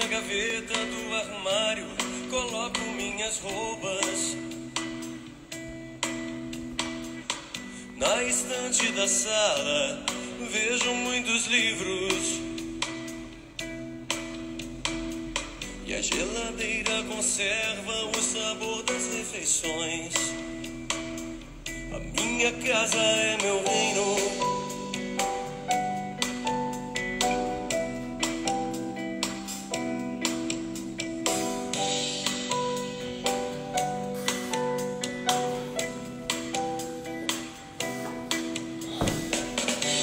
gaveta do armário coloco minhas roupas. Na estante da sala vejo muitos livros e a geladeira conserva o sabor das refeições. A minha casa é meu reino.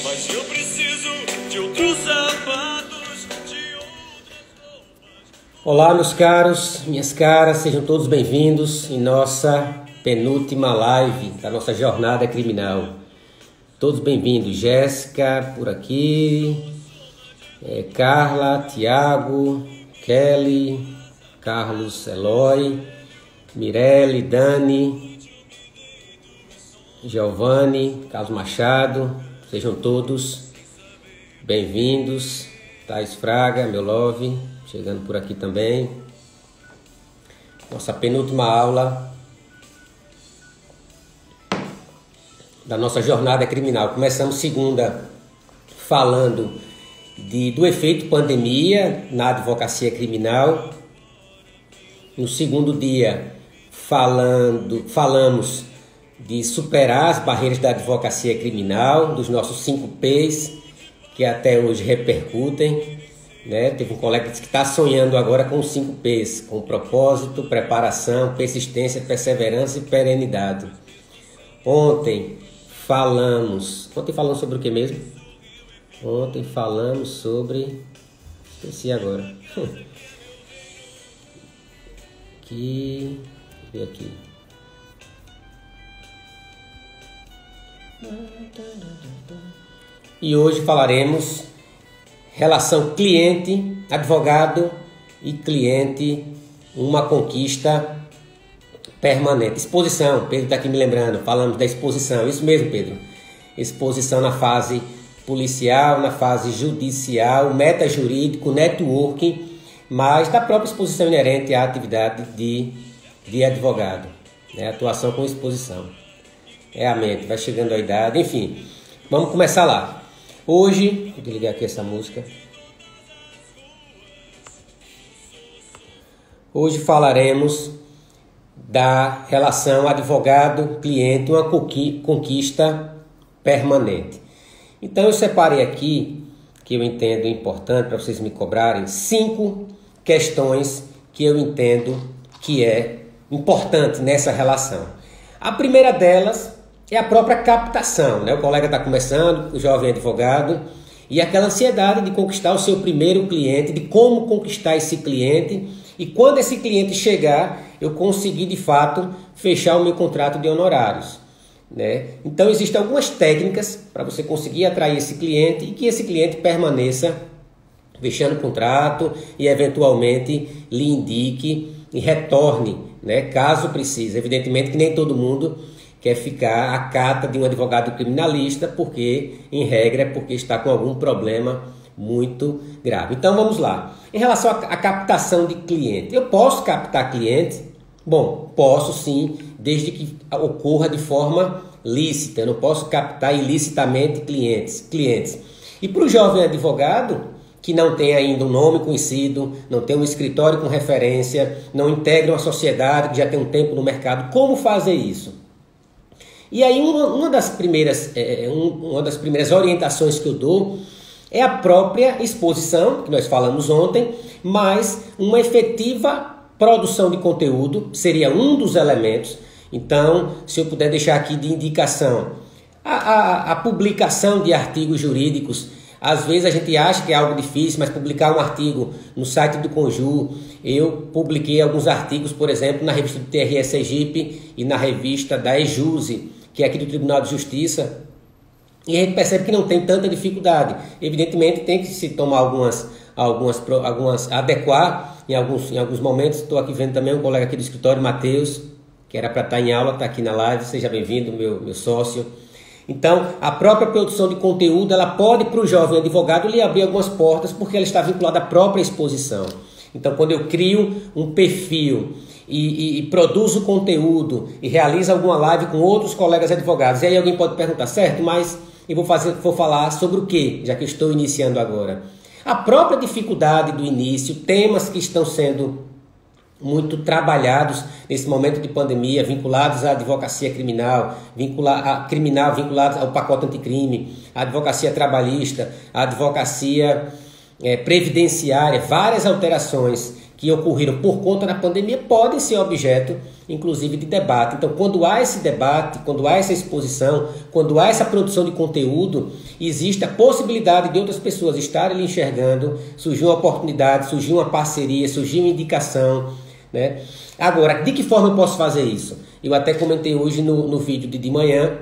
Mas eu preciso de outros sapatos, de outras roupas. Olá, meus caros, minhas caras, sejam todos bem-vindos em nossa penúltima live da nossa jornada criminal. Todos bem-vindos. Jéssica por aqui, Carla, Tiago, Kelly, Carlos, Eloy, Mirelle, Dani, Giovanni, Carlos Machado. Sejam todos bem-vindos. Thais Fraga, meu love, chegando por aqui também. Nossa penúltima aula da nossa jornada criminal. Começamos segunda falando do efeito pandemia na advocacia criminal. No segundo dia falamos de superar as barreiras da advocacia criminal, dos nossos 5 P's, que até hoje repercutem, né? Teve um colega que disse que está sonhando agora com os 5 P's, com propósito, preparação, persistência, perseverança e perenidade. Ontem falamos sobre o que mesmo? Ontem falamos sobre... esqueci agora. Deixa eu ver aqui. E hoje falaremos relação cliente, advogado e cliente, uma conquista permanente. Exposição, Pedro está aqui me lembrando, falamos da exposição, isso mesmo, Pedro. Exposição na fase policial, na fase judicial, metajurídico, networking, mas da própria exposição inerente à atividade de advogado, né? Atuação com exposição. É a mente, vai chegando a idade, enfim. Vamos começar lá. Hoje, vou desligar aqui essa música. Hoje falaremos da relação advogado-cliente, uma conquista permanente. Então eu separei aqui, que eu entendo importante para vocês me cobrarem, 5 questões que eu entendo que é importante nessa relação. A primeira delas é a própria captação, né? O colega está começando, o jovem advogado, e aquela ansiedade de conquistar o seu primeiro cliente, de como conquistar esse cliente, e quando esse cliente chegar, eu conseguir de fato fechar o meu contrato de honorários, né? Então existem algumas técnicas para você conseguir atrair esse cliente e que esse cliente permaneça fechando o contrato e eventualmente lhe indique e retorne, né? Caso precise. Evidentemente que nem todo mundo quer ficar à cata de um advogado criminalista, porque, em regra, é porque está com algum problema muito grave. Então, vamos lá. Em relação à captação de cliente, eu posso captar cliente? Bom, posso sim, desde que ocorra de forma lícita. Eu não posso captar ilicitamente clientes. E para o jovem advogado, que não tem ainda um nome conhecido, não tem um escritório com referência, não integra uma sociedade que já tem um tempo no mercado, como fazer isso? E aí uma das primeiras orientações que eu dou é a própria exposição, que nós falamos ontem, mas uma efetiva produção de conteúdo seria um dos elementos. Então, se eu puder deixar aqui de indicação, a publicação de artigos jurídicos. Às vezes a gente acha que é algo difícil, mas publicar um artigo no site do Conjur, eu publiquei alguns artigos, por exemplo, na revista do TRE Sergipe e na revista da EJUSE, que é aqui do Tribunal de Justiça, e a gente percebe que não tem tanta dificuldade. Evidentemente tem que se tomar adequar em alguns momentos. Estou aqui vendo também um colega aqui do escritório, Matheus, que era para estar em aula, está aqui na live, seja bem-vindo, meu sócio. Então, a própria produção de conteúdo, ela pode, para o jovem advogado, lhe abrir algumas portas, porque ela está vinculada à própria exposição. Então, quando eu crio um perfil e produzo conteúdo e realizo alguma live com outros colegas advogados, e aí alguém pode perguntar, certo, mas eu vou falar sobre o quê, já que eu estou iniciando agora? A própria dificuldade do início, temas que estão sendo muito trabalhados nesse momento de pandemia, vinculados à advocacia criminal, vinculados ao pacote anticrime, à advocacia trabalhista, à advocacia previdenciária, várias alterações que ocorreram por conta da pandemia podem ser objeto, inclusive, de debate. Então, quando há esse debate, quando há essa exposição, quando há essa produção de conteúdo, existe a possibilidade de outras pessoas estarem lhe enxergando, surgir uma oportunidade, surgir uma parceria, surgir uma indicação, né? Agora, de que forma eu posso fazer isso? Eu até comentei hoje no vídeo de manhã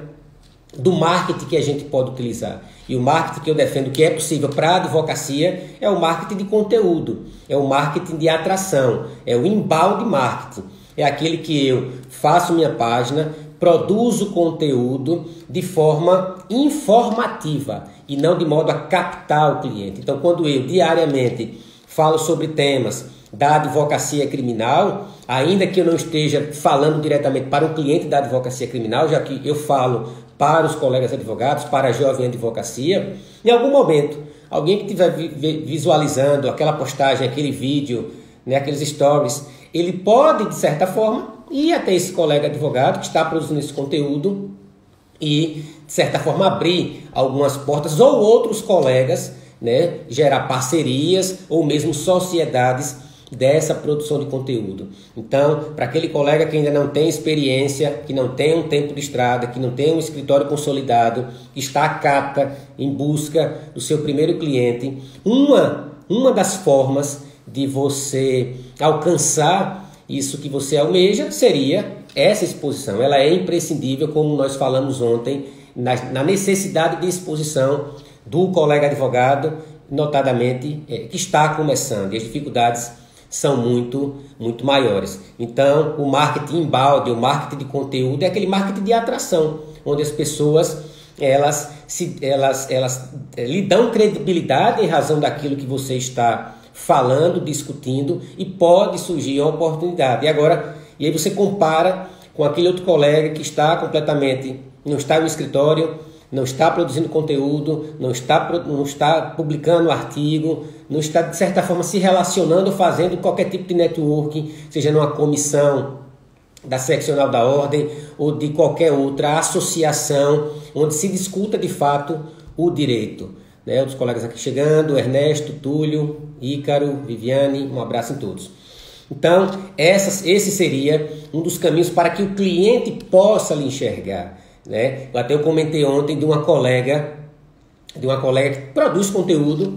do marketing que a gente pode utilizar. E o marketing que eu defendo que é possível para a advocacia é o marketing de conteúdo, é o marketing de atração, é o inbound marketing. É aquele que eu faço minha página, produzo conteúdo de forma informativa e não de modo a captar o cliente. Então, quando eu diariamente falo sobre temas da advocacia criminal, ainda que eu não esteja falando diretamente para o cliente da advocacia criminal, já que eu falo para os colegas advogados, para a jovem advocacia, em algum momento, alguém que estiver visualizando aquela postagem, aquele vídeo, né, aqueles stories, ele pode, de certa forma, ir até esse colega advogado que está produzindo esse conteúdo e, de certa forma, abrir algumas portas ou outros colegas, né, gerar parcerias ou mesmo sociedades dessa produção de conteúdo. Então, para aquele colega que ainda não tem experiência, que não tem um tempo de estrada, que não tem um escritório consolidado, que está à cata em busca do seu primeiro cliente, uma das formas de você alcançar isso que você almeja seria essa exposição. Ela é imprescindível, como nós falamos ontem, na necessidade de exposição do colega advogado, notadamente, que está começando, e as dificuldades são muito maiores. Então, o marketing inbound, o marketing de conteúdo é aquele marketing de atração, onde as pessoas elas lhe dão credibilidade em razão daquilo que você está falando, discutindo, e pode surgir uma oportunidade. E aí você compara com aquele outro colega que está não está no escritório, não está produzindo conteúdo, não está publicando artigo, não está, de certa forma, se relacionando, fazendo qualquer tipo de networking, seja numa comissão da seccional da ordem ou de qualquer outra associação onde se discuta, de fato, o direito. Né? Os colegas aqui chegando, Ernesto, Túlio, Ícaro, Viviane, um abraço em todos. Então, esse seria um dos caminhos para que o cliente possa lhe enxergar. Né? Eu comentei ontem de uma colega que produz conteúdo,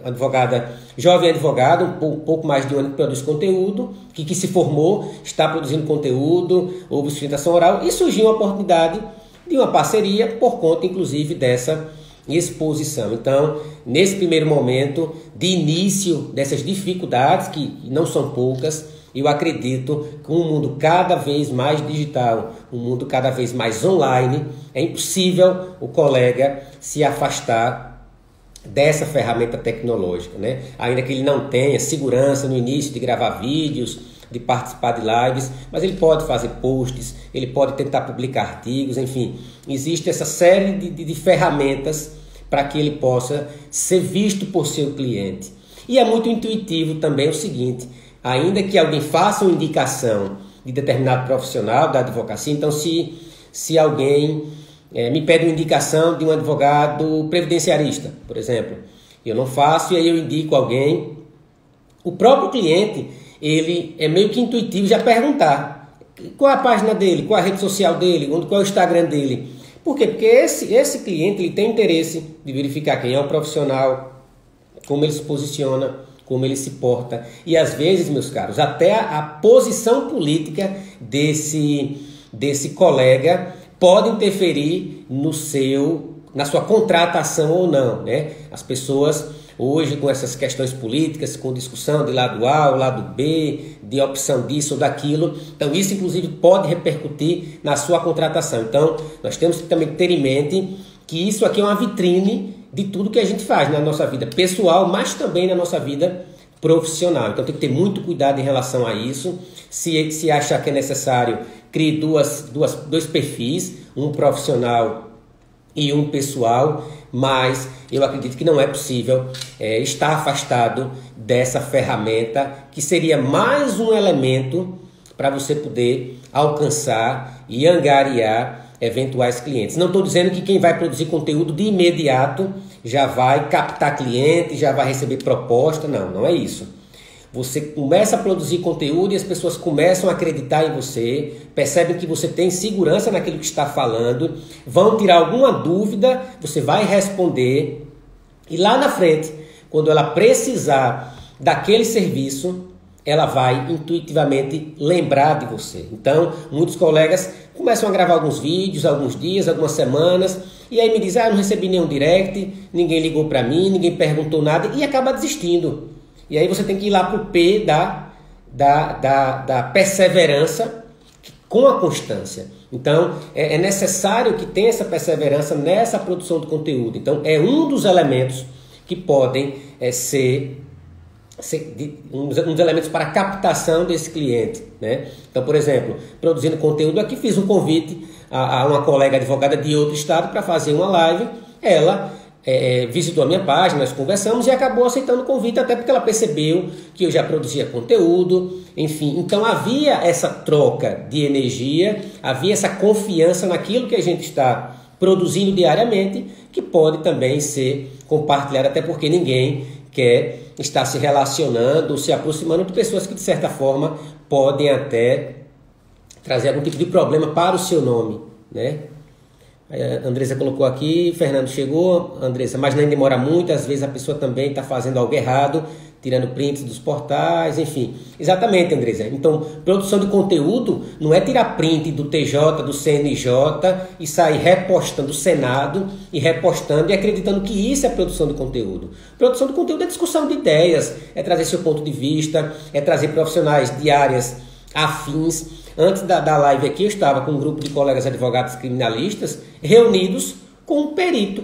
advogada, jovem advogada, um pouco mais de um ano que produz conteúdo, que se formou, está produzindo conteúdo, houve sustentação oral, e surgiu uma oportunidade de uma parceria por conta, inclusive, dessa exposição. Então, nesse primeiro momento de início dessas dificuldades, que não são poucas, eu acredito que um mundo cada vez mais digital, um mundo cada vez mais online, é impossível o colega se afastar dessa ferramenta tecnológica, né? Ainda que ele não tenha segurança no início de gravar vídeos, de participar de lives, mas ele pode fazer posts, ele pode tentar publicar artigos, enfim, existe essa série de ferramentas para que ele possa ser visto por seu cliente. E é muito intuitivo também o seguinte: ainda que alguém faça uma indicação de determinado profissional da advocacia, então se alguém me pede uma indicação de um advogado previdenciarista, por exemplo, eu não faço e aí eu indico alguém, o próprio cliente, ele é meio que intuitivo já perguntar qual é a página dele, qual é a rede social dele, qual é o Instagram dele. Por quê? Porque esse cliente ele tem interesse de verificar quem é o profissional, como ele se posiciona, como ele se porta. E às vezes, meus caros, até a posição política desse colega pode interferir na sua contratação ou não, né? As pessoas hoje com essas questões políticas, com discussão de lado A, lado B, de opção disso ou daquilo, então isso inclusive pode repercutir na sua contratação. Então nós temos que também ter em mente que isso aqui é uma vitrine de tudo que a gente faz na nossa vida pessoal, mas também na nossa vida profissional. Então tem que ter muito cuidado em relação a isso. Se achar que é necessário, crie dois perfis, um profissional e um pessoal, mas eu acredito que não é possível estar afastado dessa ferramenta, que seria mais um elemento para você poder alcançar e angariar eventuais clientes. Não estou dizendo que quem vai produzir conteúdo de imediato já vai captar cliente, já vai receber proposta, não é isso. Você começa a produzir conteúdo e as pessoas começam a acreditar em você, percebem que você tem segurança naquilo que está falando, vão tirar alguma dúvida, você vai responder e lá na frente, quando ela precisar daquele serviço, ela vai intuitivamente lembrar de você. Então, muitos colegas começam a gravar alguns vídeos, alguns dias, algumas semanas, e aí me dizem, não recebi nenhum direct, ninguém ligou para mim, ninguém perguntou nada, e acaba desistindo. E aí você tem que ir lá para o P da perseverança com a constância. Então, é necessário que tenha essa perseverança nessa produção de conteúdo. Então, é um dos elementos que podem ser um dos elementos para a captação desse cliente, né? Então, por exemplo, produzindo conteúdo aqui, fiz um convite a uma colega advogada de outro estado para fazer uma live. Ela visitou a minha página, nós conversamos e acabou aceitando o convite, até porque ela percebeu que eu já produzia conteúdo, enfim. Então havia essa troca de energia, havia essa confiança naquilo que a gente está produzindo diariamente, que pode também ser compartilhado, até porque ninguém quer estar se relacionando, se aproximando de pessoas que de certa forma podem até trazer algum tipo de problema para o seu nome, né? A Andressa colocou aqui, Fernando chegou, Andressa, mas nem demora muito, às vezes a pessoa também está fazendo algo errado, tirando prints dos portais, enfim. Exatamente, Andressa. Então, produção de conteúdo não é tirar print do TJ, do CNJ e sair repostando do Senado e repostando e acreditando que isso é produção de conteúdo. Produção de conteúdo é discussão de ideias, é trazer seu ponto de vista, é trazer profissionais de áreas afins. Antes da live aqui, eu estava com um grupo de colegas advogados criminalistas reunidos com um perito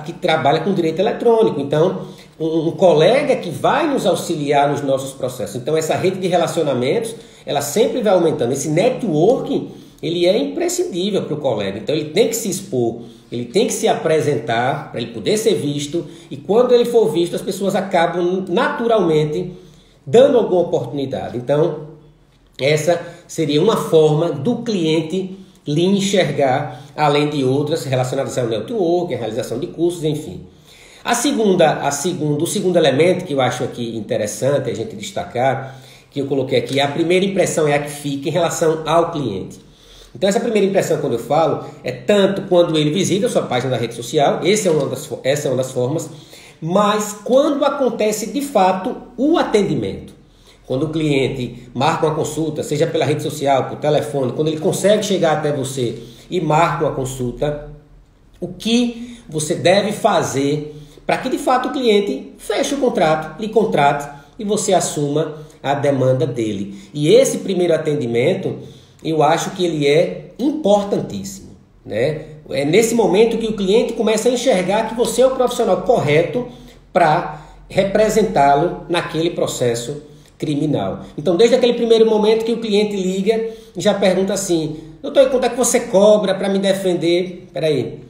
que trabalha com direito eletrônico. Então, um colega que vai nos auxiliar nos nossos processos. Então, essa rede de relacionamentos, ela sempre vai aumentando. Esse networking, ele é imprescindível para o colega. Então, ele tem que se expor, ele tem que se apresentar para ele poder ser visto. E quando ele for visto, as pessoas acabam naturalmente dando alguma oportunidade. Então, essa seria uma forma do cliente lhe enxergar, além de outras relacionadas ao network, a realização de cursos, enfim. O segundo elemento que eu acho aqui interessante a gente destacar, que eu coloquei aqui, a primeira impressão é a que fica em relação ao cliente. Então essa primeira impressão, quando eu falo, é tanto quando ele visita a sua página da rede social, essa é uma das formas, mas quando acontece de fato o atendimento. Quando o cliente marca uma consulta, seja pela rede social, por telefone, quando ele consegue chegar até você e marca uma consulta, o que você deve fazer para que de fato o cliente feche o contrato, lhe contrate e você assuma a demanda dele. E esse primeiro atendimento, eu acho que ele é importantíssimo, né? É nesse momento que o cliente começa a enxergar que você é o profissional correto para representá-lo naquele processo criminal. Então, desde aquele primeiro momento que o cliente liga e já pergunta assim: doutor, quanto é que você cobra para me defender? Peraí.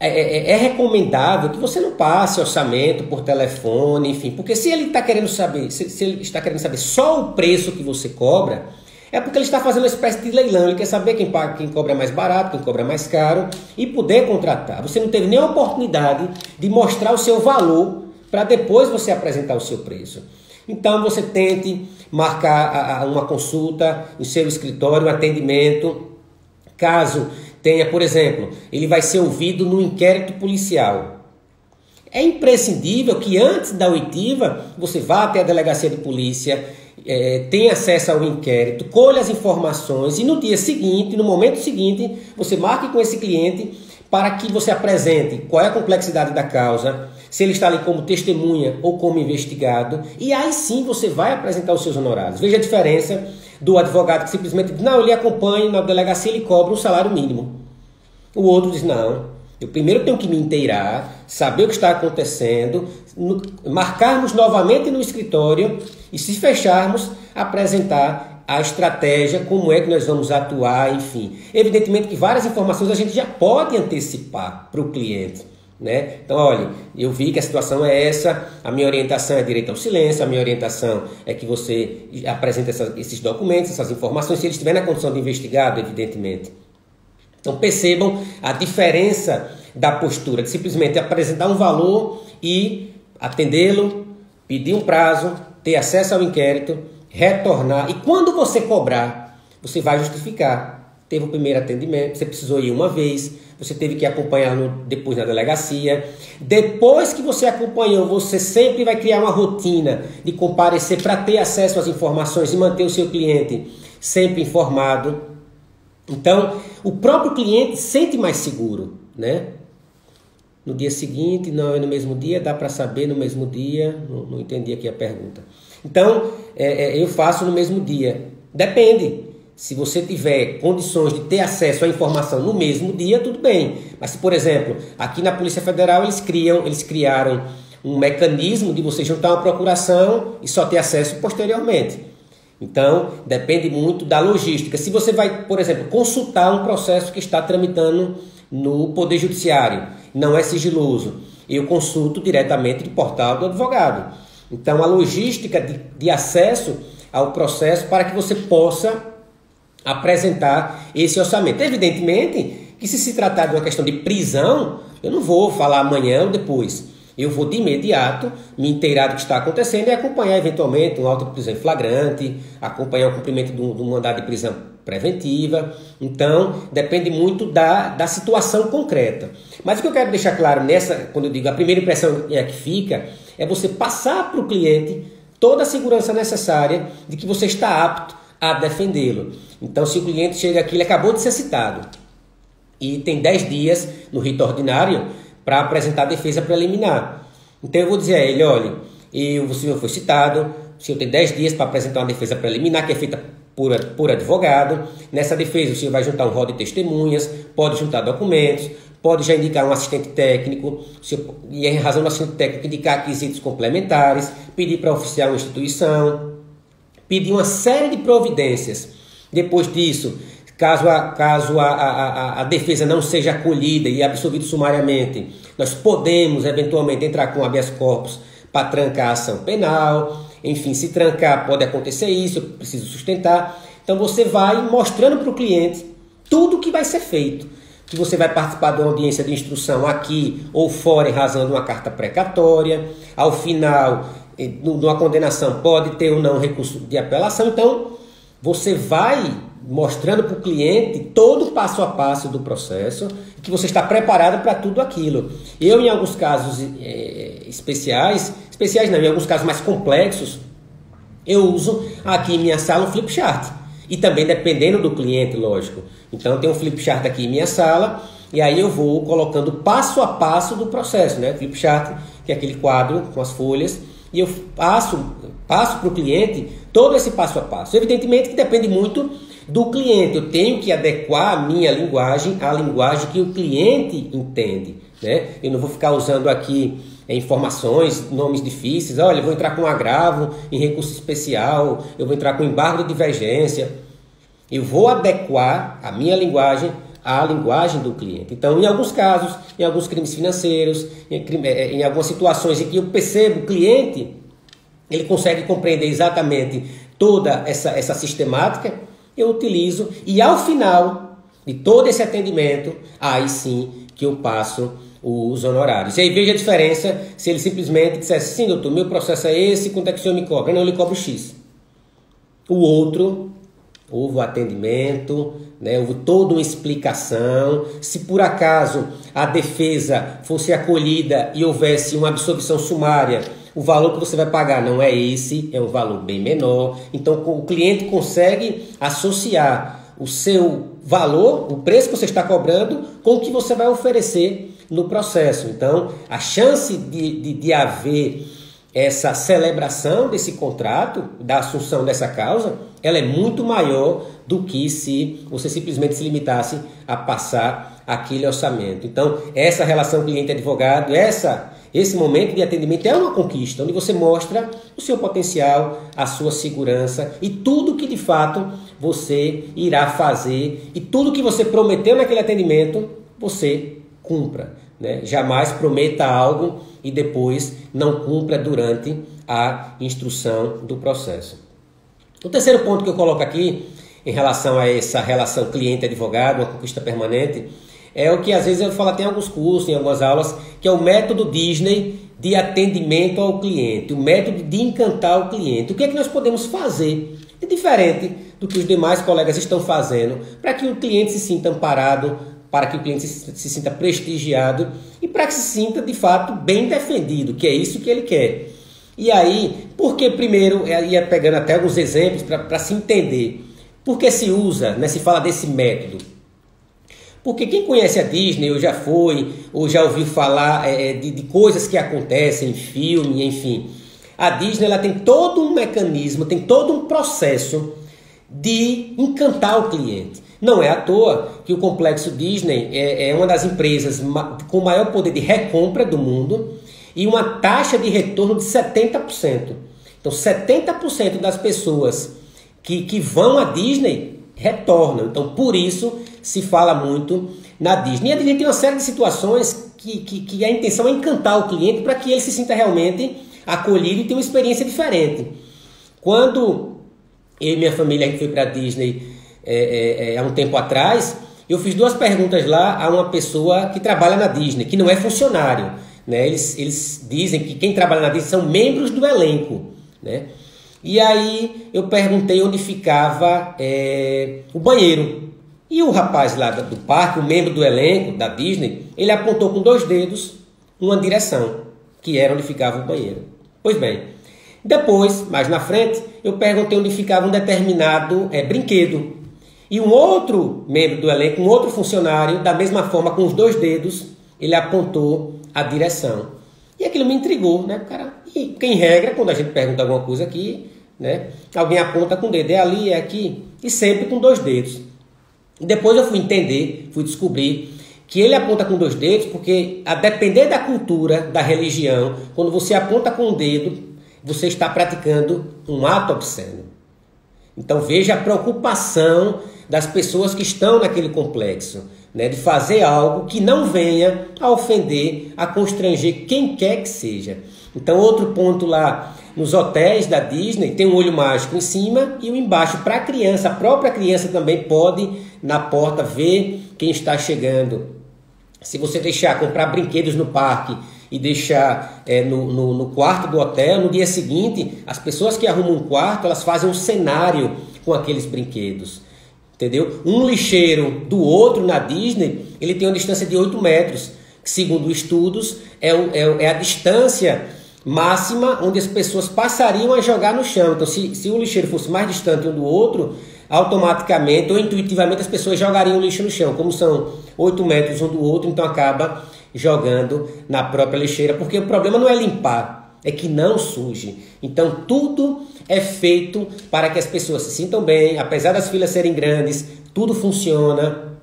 É recomendável que você não passe orçamento por telefone, enfim, porque se ele está querendo saber, se ele está querendo saber só o preço que você cobra, é porque ele está fazendo uma espécie de leilão. Ele quer saber quem paga, quem cobra mais barato, quem cobra mais caro e poder contratar. Você não teve nem a oportunidade de mostrar o seu valor para depois você apresentar o seu preço. Então você tente marcar uma consulta em seu escritório, um atendimento. Caso tenha, por exemplo, ele vai ser ouvido no inquérito policial. É imprescindível que antes da oitiva você vá até a delegacia de polícia, tenha acesso ao inquérito, colha as informações e no dia seguinte, no momento seguinte, você marque com esse cliente para que você apresente qual é a complexidade da causa, se ele está ali como testemunha ou como investigado, e aí sim você vai apresentar os seus honorários. Veja a diferença do advogado que simplesmente diz: não, eu lhe acompanho na delegacia, ele cobra um salário mínimo. O outro diz: não, Eu primeiro tenho que me inteirar, saber o que está acontecendo, marcarmos novamente no escritório e, se fecharmos, apresentar a estratégia, como é que nós vamos atuar, enfim. Evidentemente que várias informações a gente já pode antecipar para o cliente, né? Então, olha, eu vi que a situação é essa, a minha orientação é direito ao silêncio, a minha orientação é que você apresente esses documentos, essas informações, se ele estiver na condição de investigado, evidentemente. Então percebam a diferença da postura, de simplesmente apresentar um valor e atendê-lo, pedir um prazo, ter acesso ao inquérito, retornar. E quando você cobrar, você vai justificar. Teve o primeiro atendimento, você precisou ir uma vez, você teve que acompanhá-lo depois na delegacia. Depois que você acompanhou, você sempre vai criar uma rotina de comparecer para ter acesso às informações e manter o seu cliente sempre informado. Então, o próprio cliente se sente mais seguro, né? No dia seguinte, não é no mesmo dia, dá para saber no mesmo dia, não entendi aqui a pergunta. Então, eu faço no mesmo dia. Depende. Se você tiver condições de ter acesso à informação no mesmo dia, tudo bem. Mas se, por exemplo, aqui na Polícia Federal eles criaram um mecanismo de você juntar uma procuração e só ter acesso posteriormente. Então, depende muito da logística. Se você vai, por exemplo, consultar um processo que está tramitando no Poder Judiciário, não é sigiloso, eu consulto diretamente do portal do advogado. Então, a logística de acesso ao processo para que você possa apresentar esse orçamento. Evidentemente que, se tratar de uma questão de prisão, eu não vou falar amanhã ou depois. Eu vou de imediato me inteirar do que está acontecendo e acompanhar eventualmente um auto de prisão em flagrante, acompanhar o cumprimento do mandado de prisão preventiva. Então, depende muito da situação concreta. Mas o que eu quero deixar claro quando eu digo a primeira impressão é a que fica, é você passar para o cliente toda a segurança necessária de que você está apto a defendê-lo. Então, se o cliente chega aqui, ele acabou de ser citado e tem 10 dias no rito ordinário para apresentar a defesa preliminar. Então eu vou dizer a ele, olha, o senhor foi citado, o senhor tem 10 dias para apresentar uma defesa preliminar que é feita por advogado. Nessa defesa o senhor vai juntar um rol de testemunhas, pode juntar documentos, pode já indicar um assistente técnico, e em razão do assistente técnico indicar quesitos complementares, pedir para oficiar uma instituição, pedir uma série de providências. Depois disso, caso a defesa não seja acolhida e absolvida sumariamente, nós podemos eventualmente entrar com habeas corpus para trancar a ação penal. Enfim, se trancar, pode acontecer isso, eu preciso sustentar. Então você vai mostrando para o cliente tudo o que vai ser feito. Que você vai participar de uma audiência de instrução aqui ou fora em razão de uma carta precatória. Ao final, de uma condenação, pode ter ou não recurso de apelação. Então, você vai mostrando para o cliente todo o passo a passo do processo, que você está preparado para tudo aquilo. Eu, em alguns casos especiais não, em alguns casos mais complexos, eu uso aqui em minha sala um flipchart. E também dependendo do cliente, lógico. Então eu tenho um flipchart aqui em minha sala, e aí eu vou colocando passo a passo do processo, né? Flipchart, que é aquele quadro com as folhas, e eu passo para o cliente todo esse passo a passo. Evidentemente que depende muito do cliente. Eu tenho que adequar a minha linguagem à linguagem que o cliente entende, né? Eu não vou ficar usando aqui informações, nomes difíceis. Olha, eu vou entrar com agravo em recurso especial, eu vou entrar com embargo de divergência. Eu vou adequar a minha linguagem à linguagem do cliente. Então, em alguns casos, em alguns crimes financeiros, em algumas situações em que eu percebo o cliente, ele consegue compreender exatamente toda essa sistemática, eu utilizo, e ao final de todo esse atendimento, aí sim que eu passo os honorários. E aí veja a diferença se ele simplesmente dissesse: sim, doutor, meu processo é esse, quanto é que o senhor me cobra? Não, eu lhe cobro X. O outro, houve o atendimento, né, houve toda uma explicação. Se por acaso a defesa fosse acolhida e houvesse uma absolvição sumária, o valor que você vai pagar não é esse, é um valor bem menor. Então o cliente consegue associar o seu valor, o preço que você está cobrando, com o que você vai oferecer no processo. Então a chance de haver essa celebração desse contrato, da assunção dessa causa, ela é muito maior do que se você simplesmente se limitasse a passar aquele orçamento. Então, essa relação cliente-advogado, esse momento de atendimento é uma conquista, onde você mostra o seu potencial, a sua segurança e tudo que de fato você irá fazer e tudo que você prometeu naquele atendimento, você cumpra, né? Jamais prometa algo e depois não cumpra durante a instrução do processo. O terceiro ponto que eu coloco aqui, em relação a essa relação cliente-advogado, uma conquista permanente, é o que às vezes eu falo até em alguns cursos, em algumas aulas, que é o método Disney de atendimento ao cliente, o método de encantar o cliente. O que é que nós podemos fazer de diferente do que os demais colegas estão fazendo para que o cliente se sinta amparado, para que o cliente se sinta prestigiado e para que se sinta de fato bem defendido, que é isso que ele quer. E aí, porque primeiro, ia pegando até alguns exemplos para se entender, por que se usa, né, se fala desse método? Porque quem conhece a Disney, ou já foi, ou já ouviu falar de coisas que acontecem em filme, enfim. A Disney ela tem todo um mecanismo, tem todo um processo de encantar o cliente. Não é à toa que o Complexo Disney é uma das empresas com maior poder de recompra do mundo e uma taxa de retorno de 70%. Então, 70% das pessoas que vão à Disney retornam. Então, por isso se fala muito na Disney. E a Disney tem uma série de situações que a intenção é encantar o cliente para que ele se sinta realmente acolhido e tenha uma experiência diferente. Quando eu e minha família a gente foi para a Disney há um tempo atrás, eu fiz 2 perguntas lá a uma pessoa que trabalha na Disney, que não é funcionário, né? Eles dizem que quem trabalha na Disney são membros do elenco, né? E aí eu perguntei onde ficava o banheiro. E o rapaz lá do parque, o membro do elenco da Disney, ele apontou com 2 dedos uma direção, que era onde ficava o banheiro. Pois bem, depois, mais na frente, eu perguntei onde ficava um determinado brinquedo. E um outro membro do elenco, um outro funcionário, da mesma forma, com os 2 dedos, ele apontou a direção. E aquilo me intrigou, né, cara? E em regra, quando a gente pergunta alguma coisa aqui, né, alguém aponta com o dedo, é ali, é aqui, e sempre com 2 dedos. E depois eu fui entender, fui descobrir que ele aponta com 2 dedos porque, a depender da cultura, da religião, quando você aponta com o dedo, você está praticando um ato obsceno. Então veja a preocupação das pessoas que estão naquele complexo, né, de fazer algo que não venha a ofender, a constranger quem quer que seja. Então outro ponto lá, nos hotéis da Disney tem um olho mágico em cima e um embaixo para a criança. A própria criança também pode, na porta, ver quem está chegando. Se você deixar comprar brinquedos no parque e deixar no quarto do hotel, no dia seguinte, as pessoas que arrumam um quarto, elas fazem um cenário com aqueles brinquedos. Entendeu? Um lixeiro do outro na Disney, ele tem uma distância de 8 metros, que segundo estudos é a distância máxima onde as pessoas passariam a jogar no chão. Então, se o lixeiro fosse mais distante um do outro, automaticamente ou intuitivamente as pessoas jogariam o lixo no chão. Como são 8 metros um do outro, então acaba jogando na própria lixeira, porque o problema não é limpar, é que não suje. Então tudo é feito para que as pessoas se sintam bem, apesar das filas serem grandes, tudo funciona,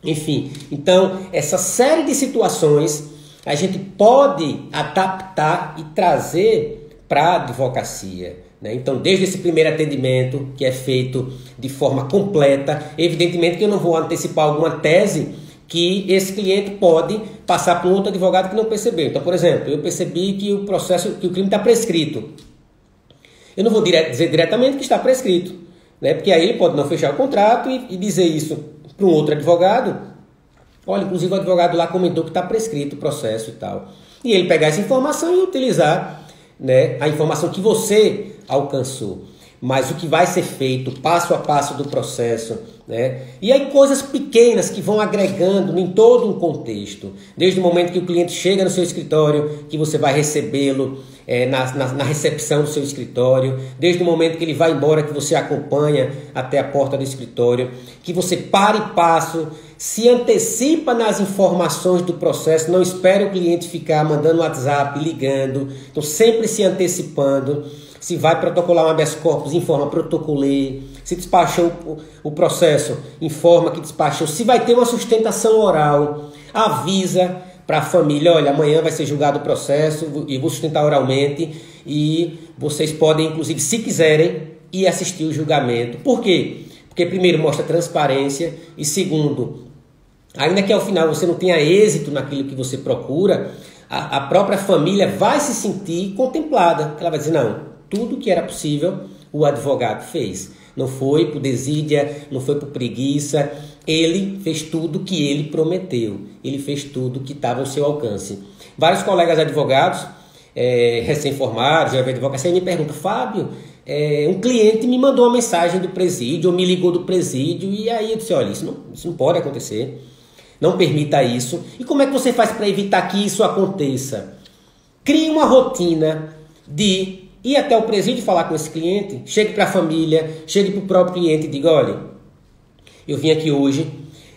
enfim. Então essa série de situações a gente pode adaptar e trazer para a advocacia, né? Então, desde esse primeiro atendimento, que é feito de forma completa, evidentemente que eu não vou antecipar alguma tese que esse cliente pode passar por um outro advogado que não percebeu. Então, por exemplo, eu percebi que o crime está prescrito. Eu não vou dizer diretamente que está prescrito, né? Porque aí ele pode não fechar o contrato e dizer isso para um outro advogado. Olha, inclusive o advogado lá comentou que está prescrito o processo e tal. E ele pegar essa informação e utilizar, né, a informação que você alcançou. mas o que vai ser feito passo a passo do processo, né? E aí coisas pequenas que vão agregando em todo um contexto, desde o momento que o cliente chega no seu escritório, que você vai recebê-lo na recepção do seu escritório, desde o momento que ele vai embora, que você acompanha até a porta do escritório, que você para e passo, se antecipa nas informações do processo, não espere o cliente ficar mandando WhatsApp, ligando, então sempre se antecipando. Se vai protocolar um habeas corpus, informa, protocolei. Se despachou o processo, informa que despachou. Se vai ter uma sustentação oral, avisa para a família, olha, amanhã vai ser julgado o processo e vou sustentar oralmente e vocês podem, inclusive, se quiserem, ir assistir o julgamento. Por quê? Porque primeiro mostra transparência e segundo, ainda que ao final você não tenha êxito naquilo que você procura, a própria família vai se sentir contemplada. Ela vai dizer, não, tudo que era possível o advogado fez. Não foi por desídia, não foi por preguiça. Ele fez tudo que ele prometeu. Ele fez tudo que estava ao seu alcance. Vários colegas advogados, recém-formados, já advocacia, me perguntam, Fábio, um cliente me mandou uma mensagem do presídio, ou me ligou do presídio, e aí eu disse, olha, isso não pode acontecer. Não permita isso. E como é que você faz para evitar que isso aconteça? Crie uma rotina de ir até o presídio falar com esse cliente, chegue para a família, chegue para o próprio cliente e diga, olha, eu vim aqui hoje,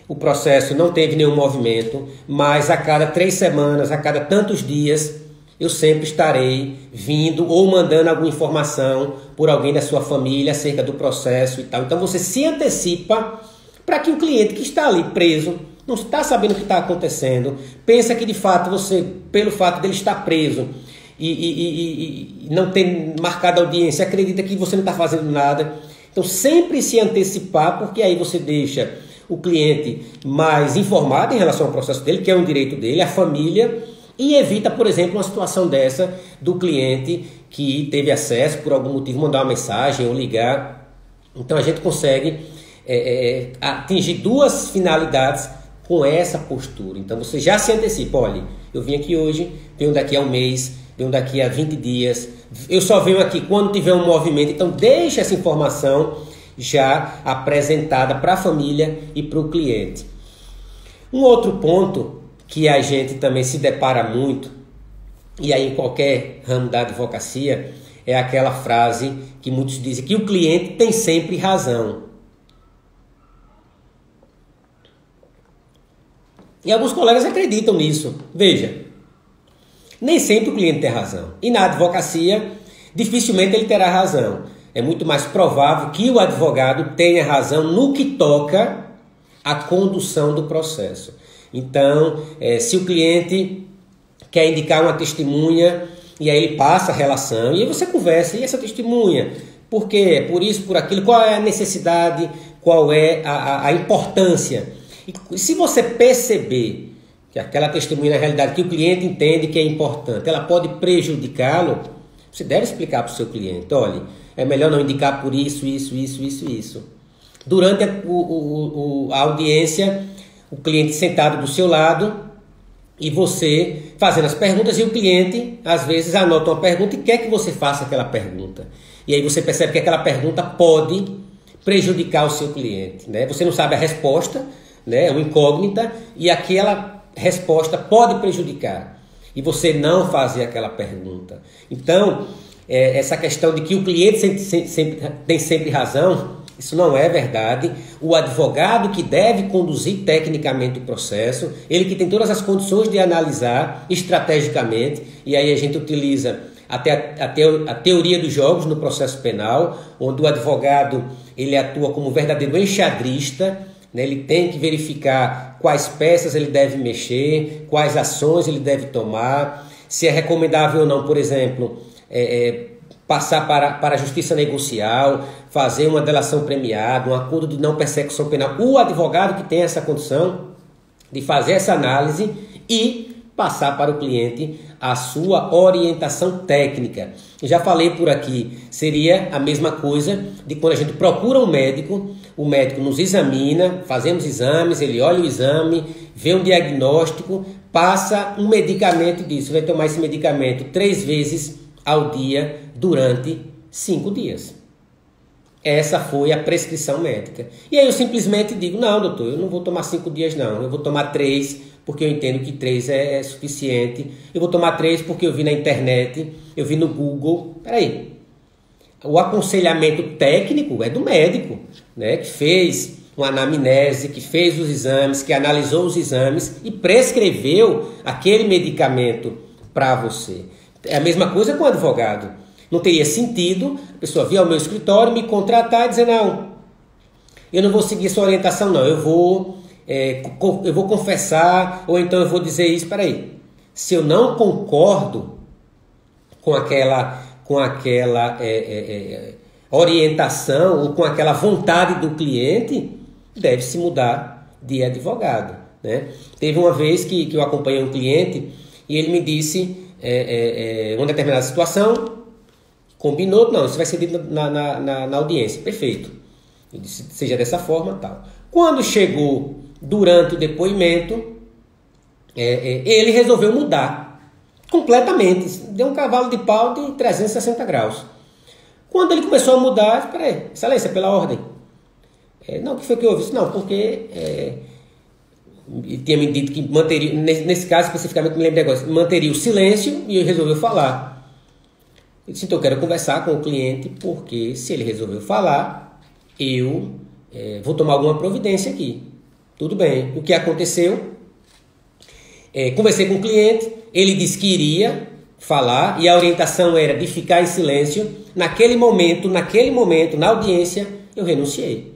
o processo não teve nenhum movimento, mas a cada 3 semanas, a cada tantos dias, eu sempre estarei vindo ou mandando alguma informação por alguém da sua família acerca do processo e tal. Então você se antecipa para que o cliente que está ali preso, não está sabendo o que está acontecendo, pensa que de fato você, pelo fato dele estar preso, e não ter marcado audiência, acredita que você não está fazendo nada. Então sempre se antecipar, porque aí você deixa o cliente mais informado em relação ao processo dele, que é um direito dele, a família, e evita, por exemplo, uma situação dessa do cliente que teve acesso, por algum motivo, mandar uma mensagem ou ligar. Então a gente consegue atingir 2 finalidades com essa postura. Então você já se antecipa, olha, eu vim aqui hoje, venho daqui a um mês, venho daqui a 20 dias, eu só venho aqui quando tiver um movimento. Então deixa essa informação já apresentada para a família e para o cliente. Um outro ponto que a gente também se depara muito, e aí em qualquer ramo da advocacia, é aquela frase que muitos dizem que o cliente tem sempre razão. E alguns colegas acreditam nisso. Veja, nem sempre o cliente tem razão. E na advocacia, dificilmente ele terá razão. É muito mais provável que o advogado tenha razão no que toca à condução do processo. Então, se o cliente quer indicar uma testemunha, e aí ele passa a relação, e aí você conversa, e essa testemunha? Por quê? Por isso, por aquilo? Qual é a necessidade? Qual é a importância? E se você perceber que aquela testemunha, na realidade, que o cliente entende que é importante, ela pode prejudicá-lo, você deve explicar para o seu cliente, olha, é melhor não indicar por isso. Durante a audiência, o cliente sentado do seu lado e você fazendo as perguntas, e o cliente, às vezes, anota uma pergunta e quer que você faça aquela pergunta. E aí você percebe que aquela pergunta pode prejudicar o seu cliente, né? Você não sabe a resposta, né? É uma incógnita, e aquela resposta pode prejudicar. E você não fazer aquela pergunta. Então, essa questão de que o cliente tem sempre razão, isso não é verdade. O advogado que deve conduzir tecnicamente o processo, ele que tem todas as condições de analisar estrategicamente, e aí a gente utiliza até a teoria dos jogos no processo penal, onde o advogado ele atua como verdadeiro enxadrista, né? Ele tem que verificar quais peças ele deve mexer, quais ações ele deve tomar, se é recomendável ou não, por exemplo, passar para a justiça negocial, fazer uma delação premiada, um acordo de não persecução penal. O advogado que tem essa condição de fazer essa análise e passar para o cliente a sua orientação técnica. Eu já falei por aqui, seria a mesma coisa de quando a gente procura um médico, o médico nos examina, fazemos exames, ele olha o exame, vê um diagnóstico, passa um medicamento e diz, você vai tomar esse medicamento 3 vezes ao dia durante 5 dias. essa foi a prescrição médica. E aí eu simplesmente digo, não, doutor, eu não vou tomar 5 dias não, eu vou tomar 3, porque eu entendo que 3 é suficiente. Eu vou tomar 3 porque eu vi na internet, eu vi no Google. Peraí, o aconselhamento técnico é do médico, né, que fez uma anamnese, que fez os exames, que analisou os exames e prescreveu aquele medicamento para você. É a mesma coisa com o advogado. Não teria sentido a pessoa vir ao meu escritório, me contratar e dizer, não, eu não vou seguir sua orientação, não, eu vou confessar, ou então eu vou dizer isso. Peraí, se eu não concordo com aquela orientação ou com aquela vontade do cliente, deve-se mudar de advogado, né? Teve uma vez que eu acompanhei um cliente e ele me disse uma determinada situação, combinou, não, isso vai ser dito na audiência, perfeito. Eu disse, seja dessa forma, tal. Quando chegou durante o depoimento, ele resolveu mudar completamente, deu um cavalo de pau de 360 graus. Quando ele começou a mudar, peraí, excelência, pela ordem. Não, o que foi que houve? Não, porque ele tinha me dito que manteria, nesse caso especificamente, me lembro do negócio, manteria o silêncio e ele resolveu falar. Eu disse, então eu quero conversar com o cliente, porque se ele resolveu falar, eu vou tomar alguma providência aqui. Tudo bem. O que aconteceu? Conversei com o cliente, ele disse que iria falar e a orientação era de ficar em silêncio. Naquele momento, na audiência, eu renunciei.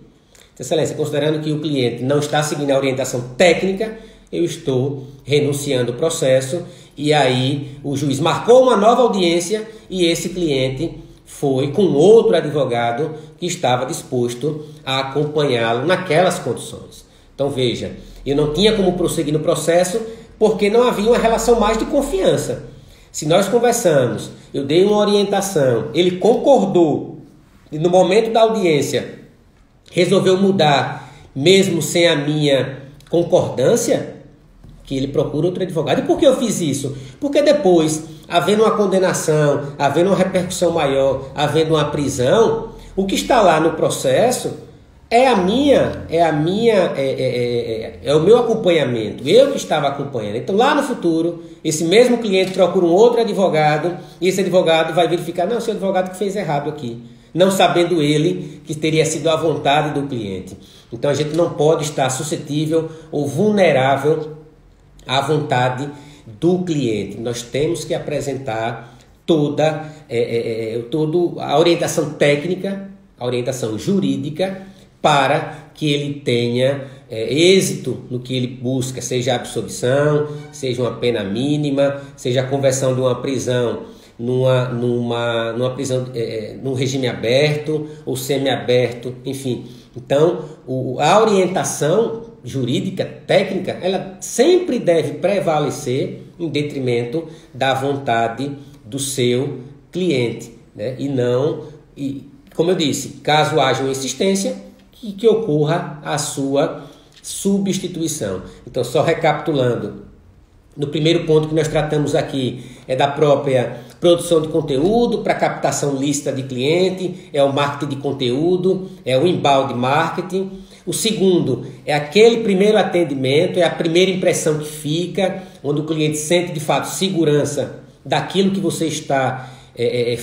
Excelência, considerando que o cliente não está seguindo a orientação técnica, eu estou renunciando o processo. E aí o juiz marcou uma nova audiência e esse cliente foi com outro advogado que estava disposto a acompanhá-lo naquelas condições. Então veja, eu não tinha como prosseguir no processo porque não havia uma relação mais de confiança. Se nós conversamos, eu dei uma orientação, ele concordou e no momento da audiência resolveu mudar, mesmo sem a minha concordância, que ele procura outro advogado. E por que eu fiz isso? Porque depois, havendo uma condenação, havendo uma repercussão maior, havendo uma prisão, o que está lá no processo é o meu acompanhamento, eu que estava acompanhando. Então lá no futuro, esse mesmo cliente procura um outro advogado e esse advogado vai verificar, não, esse advogado que fez errado aqui, não sabendo ele que teria sido a vontade do cliente. Então a gente não pode estar suscetível ou vulnerável à vontade do cliente. Nós temos que apresentar toda a orientação técnica, a orientação jurídica, para que ele tenha êxito no que ele busca, seja a absolvição, seja uma pena mínima, seja a conversão de uma prisão numa prisão num regime aberto ou semiaberto, enfim. Então, a orientação jurídica, técnica, ela sempre deve prevalecer em detrimento da vontade do seu cliente, né? Como eu disse, caso haja uma insistência, que ocorra a sua substituição. Então, só recapitulando, no primeiro ponto que nós tratamos aqui é da própria produção de conteúdo para captação lícita de cliente, é o marketing de conteúdo, é o inbound marketing. O segundo é aquele primeiro atendimento, é a primeira impressão que fica, onde o cliente sente de fato segurança daquilo que você está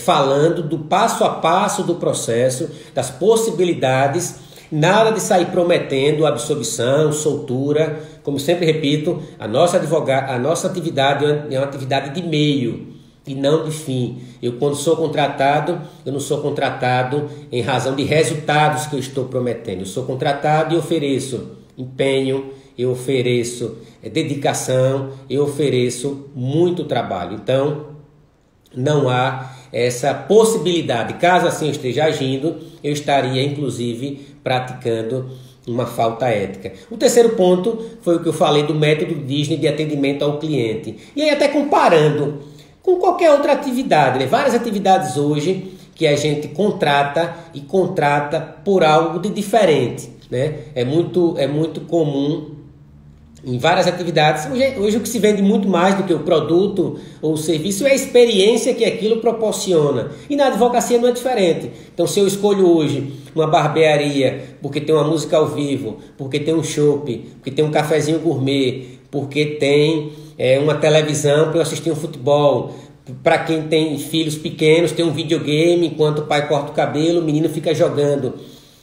falando, do passo a passo do processo, das possibilidades. Nada de sair prometendo absolvição, soltura. Como sempre repito, a nossa atividade é uma atividade de meio e não de fim. Quando sou contratado, eu não sou contratado em razão de resultados que eu estou prometendo. Eu sou contratado e ofereço empenho, eu ofereço dedicação, eu ofereço muito trabalho. Então, não há essa possibilidade. Caso assim eu esteja agindo, eu estaria inclusive praticando uma falta ética. O terceiro ponto foi o que eu falei do método Disney de atendimento ao cliente. E aí até comparando com qualquer outra atividade, né? Várias atividades hoje que a gente contrata e contrata por algo de diferente, né? É muito comum em várias atividades. Hoje o que se vende muito mais do que o produto ou o serviço é a experiência que aquilo proporciona. E na advocacia não é diferente. Então, se eu escolho hoje uma barbearia porque tem uma música ao vivo, porque tem um chopp, porque tem um cafezinho gourmet, porque tem uma televisão para eu assistir um futebol, para quem tem filhos pequenos, tem um videogame enquanto o pai corta o cabelo, o menino fica jogando.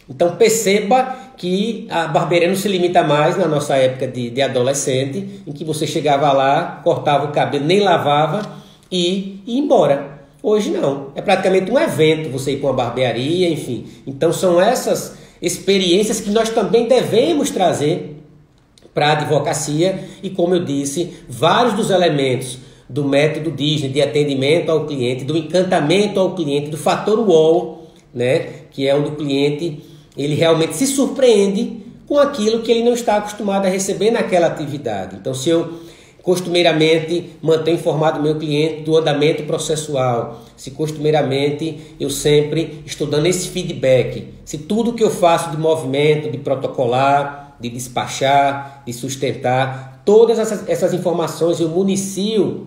Então perceba que a barbearia não se limita mais na nossa época de adolescente, em que você chegava lá, cortava o cabelo, nem lavava e ia embora. Hoje não, é praticamente um evento você ir para uma barbearia, enfim. Então são essas experiências que nós também devemos trazer para a advocacia e, como eu disse, vários dos elementos do método Disney de atendimento ao cliente, do encantamento ao cliente, do fator wow, né, que é onde o cliente ele realmente se surpreende com aquilo que ele não está acostumado a receber naquela atividade. Então, se eu costumeiramente mantenho informado o meu cliente do andamento processual, se costumeiramente eu sempre estou dando esse feedback, se tudo que eu faço de movimento, de protocolar, de despachar, de sustentar, todas essas informações eu municio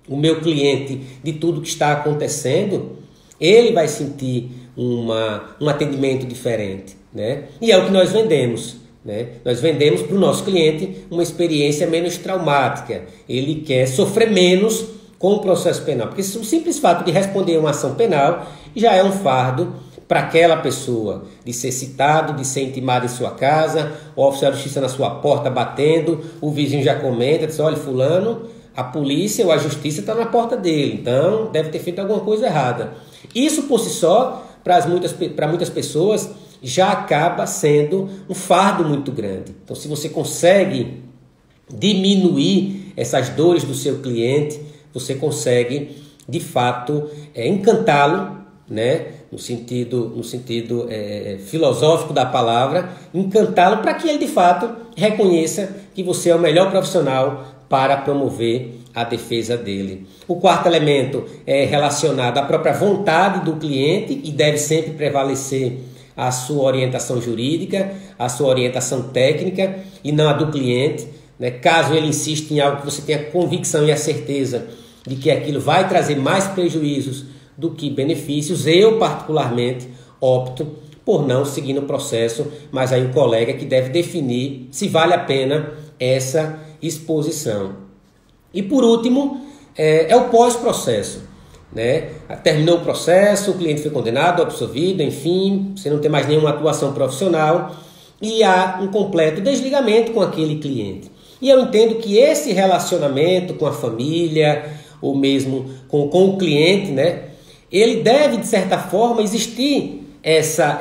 o meu cliente de tudo que está acontecendo, ele vai sentir um atendimento diferente, né? E é o que nós vendemos, né? Nós vendemos para o nosso cliente uma experiência menos traumática. Ele quer sofrer menos com o processo penal, porque o simples fato de responder uma ação penal já é um fardo para aquela pessoa, de ser citado, de ser intimado em sua casa, o oficial de justiça na sua porta batendo, o vizinho já comenta, diz, olha, fulano, a polícia ou a justiça está na porta dele, então deve ter feito alguma coisa errada. Isso por si só, para muitas pessoas, já acaba sendo um fardo muito grande. Então, se você consegue diminuir essas dores do seu cliente, você consegue, de fato, encantá-lo, né? No sentido filosófico da palavra, encantá-lo para que ele, de fato, reconheça que você é o melhor profissional para promover a defesa dele. O quarto elemento é relacionado à própria vontade do cliente e deve sempre prevalecer a sua orientação jurídica, a sua orientação técnica e não a do cliente, né? Caso ele insista em algo que você tenha convicção e a certeza de que aquilo vai trazer mais prejuízos do que benefícios, eu particularmente opto por não seguir no processo, mas aí o colega que deve definir se vale a pena essa exposição. E por último, é o pós-processo, né? Terminou o processo, o cliente foi condenado, absolvido, enfim, você não tem mais nenhuma atuação profissional e há um completo desligamento com aquele cliente. E eu entendo que esse relacionamento com a família, ou mesmo com o cliente, né? Ele deve, de certa forma, existir essa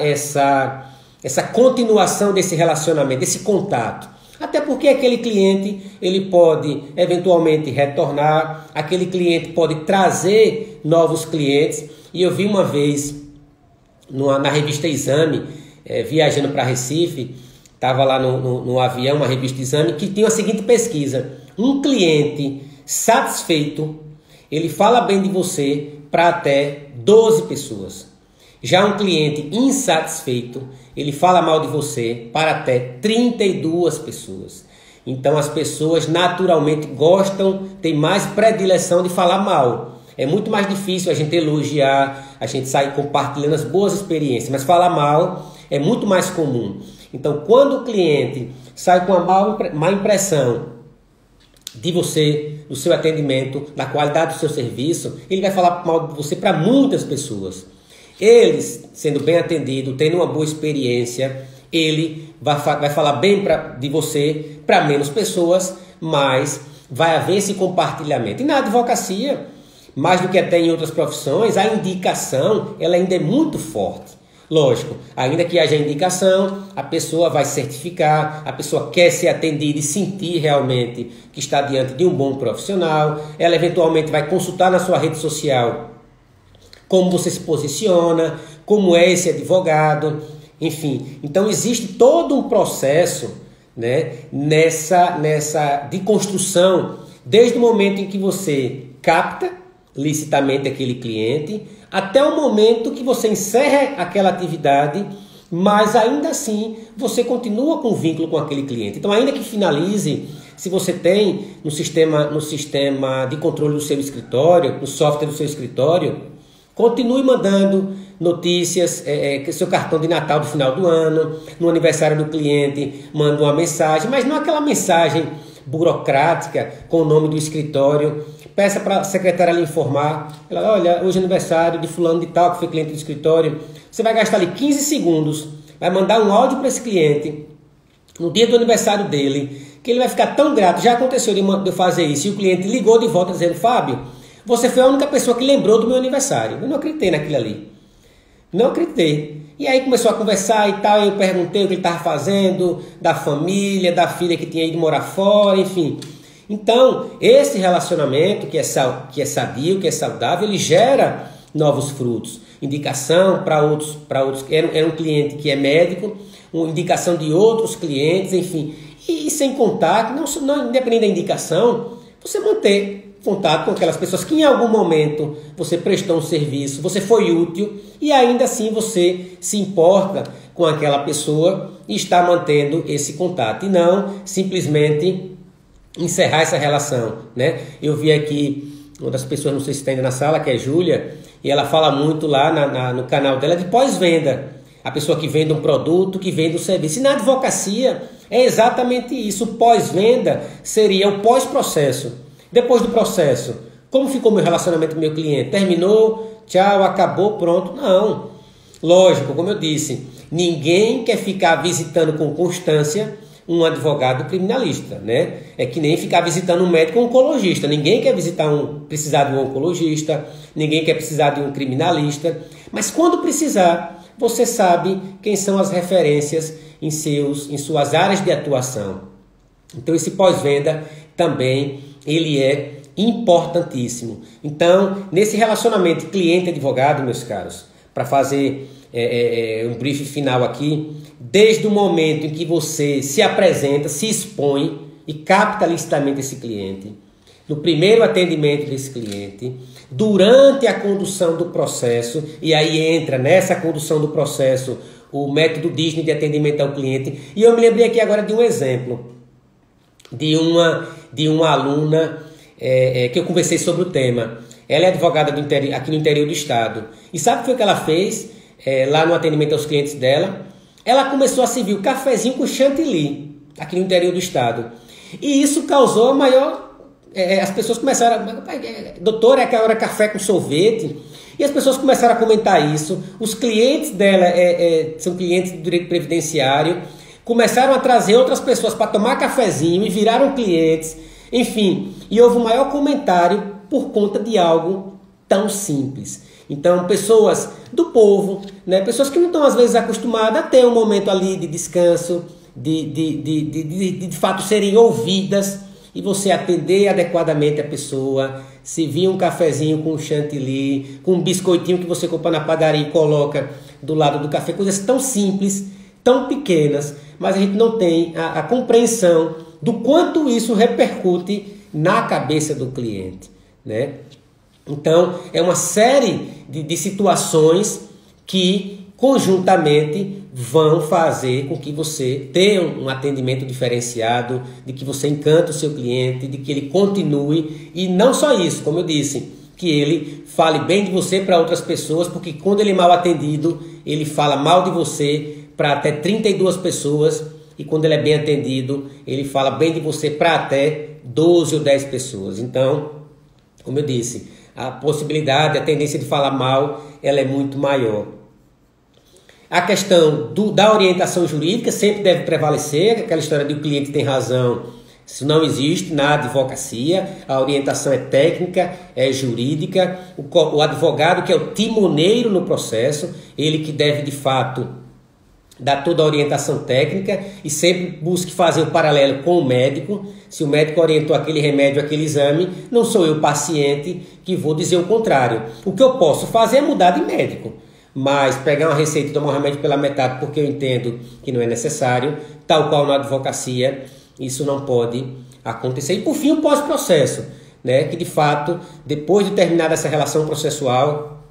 continuação desse relacionamento, desse contato. Até porque aquele cliente ele pode eventualmente retornar, aquele cliente pode trazer novos clientes. E eu vi uma vez na revista Exame, viajando para Recife, estava lá no avião, uma revista Exame, que tinha a seguinte pesquisa: um cliente satisfeito, ele fala bem de você para até 12 pessoas. Já um cliente insatisfeito, ele fala mal de você para até 32 pessoas. Então as pessoas naturalmente gostam, têm mais predileção de falar mal. É muito mais difícil a gente elogiar, a gente sair compartilhando as boas experiências, mas falar mal é muito mais comum. Então quando o cliente sai com uma má impressão de você, do seu atendimento, da qualidade do seu serviço, ele vai falar mal de você para muitas pessoas. Eles, sendo bem atendido, tendo uma boa experiência, ele vai falar bem de você para menos pessoas, mas vai haver esse compartilhamento. E na advocacia, mais do que até em outras profissões, a indicação ela ainda é muito forte. Lógico, ainda que haja indicação, a pessoa vai certificar, a pessoa quer ser atendida e sentir realmente que está diante de um bom profissional, ela eventualmente vai consultar na sua rede social como você se posiciona, como é esse advogado, enfim. Então existe todo um processo, né, de construção, desde o momento em que você capta licitamente aquele cliente, até o momento que você encerra aquela atividade, mas ainda assim você continua com vínculo com aquele cliente. Então ainda que finalize se você tem no sistema de controle do seu escritório, no software do seu escritório, continue mandando notícias, seu cartão de Natal do final do ano, no aniversário do cliente, manda uma mensagem, mas não aquela mensagem burocrática com o nome do escritório. Peça para a secretária lhe informar. Ela, olha, hoje é aniversário de fulano de tal, que foi cliente do escritório. Você vai gastar ali 15 segundos, vai mandar um áudio para esse cliente, no dia do aniversário dele, que ele vai ficar tão grato. Já aconteceu de eu fazer isso, e o cliente ligou de volta dizendo, Fábio, você foi a única pessoa que lembrou do meu aniversário. Eu não acreditei naquilo ali. Não acreditei. E aí começou a conversar e tal, eu perguntei o que ele estava fazendo, da família, da filha que tinha ido morar fora, enfim. Então, esse relacionamento que é sadio, que é saudável, ele gera novos frutos. Indicação para outros. Era um cliente que é médico, uma indicação de outros clientes, enfim. E sem contar, não independente da indicação, você manter contato com aquelas pessoas que em algum momento você prestou um serviço, você foi útil e ainda assim você se importa com aquela pessoa e está mantendo esse contato. E não simplesmente encerrar essa relação, né? Eu vi aqui uma das pessoas, não sei se está ainda na sala, que é Júlia, e ela fala muito lá no canal dela de pós-venda. A pessoa que vende um produto, que vende um serviço. E na advocacia é exatamente isso. O pós-venda seria o pós-processo. Depois do processo, como ficou meu relacionamento com meu cliente? Terminou? Tchau, acabou, pronto? Não. Lógico, como eu disse, ninguém quer ficar visitando com constância um advogado criminalista, né? É que nem ficar visitando um médico oncologista. Ninguém quer precisar de um oncologista, ninguém quer precisar de um criminalista. Mas quando precisar, você sabe quem são as referências em suas áreas de atuação. Então esse pós-venda também ele é importantíssimo. Então, nesse relacionamento cliente-advogado, meus caros, para fazer um briefing final aqui, desde o momento em que você se apresenta, se expõe e capta licitamente esse cliente, no primeiro atendimento desse cliente, durante a condução do processo, e aí entra nessa condução do processo o método Disney de atendimento ao cliente. E eu me lembrei aqui agora de um exemplo de uma aluna que eu conversei sobre o tema. Ela é advogada aqui no interior do estado. E sabe o que foi que ela fez lá no atendimento aos clientes dela? Ela começou a servir o cafezinho com chantilly aqui no interior do estado. E isso causou a maior... as pessoas começaram... Doutora, é aquela hora café com sorvete. E as pessoas começaram a comentar isso. Os clientes dela são clientes do direito previdenciário. Começaram a trazer outras pessoas para tomar cafezinho e viraram clientes. Enfim, e houve um maior comentário por conta de algo tão simples. Então, pessoas do povo, né, pessoas que não estão às vezes acostumadas a ter um momento ali de descanso, de fato serem ouvidas, e você atender adequadamente a pessoa, servir um cafezinho com chantilly, com um biscoitinho que você compra na padaria e coloca do lado do café, coisas tão simples, tão pequenas, mas a gente não tem a compreensão do quanto isso repercute na cabeça do cliente, né? Então, é uma série de situações que conjuntamente vão fazer com que você tenha um atendimento diferenciado, de que você encanta o seu cliente, de que ele continue, e não só isso, como eu disse, que ele fale bem de você para outras pessoas, porque quando ele é mal atendido, ele fala mal de você para até 32 pessoas, e quando ele é bem atendido, ele fala bem de você para até 12 ou 10 pessoas. Então, como eu disse, a possibilidade, a tendência de falar mal, ela é muito maior. A questão da orientação jurídica sempre deve prevalecer, aquela história de o cliente tem razão, isso não existe na advocacia, a orientação é técnica, é jurídica, o advogado que é o timoneiro no processo, ele que deve de fato dar toda a orientação técnica e sempre busque fazer o paralelo com o médico. Se o médico orientou aquele remédio, aquele exame, não sou eu, paciente, que vou dizer o contrário. O que eu posso fazer é mudar de médico, mas pegar uma receita e tomar um remédio pela metade porque eu entendo que não é necessário, tal qual na advocacia, isso não pode acontecer. E por fim, o pós-processo, né? Que de fato, depois de terminar essa relação processual,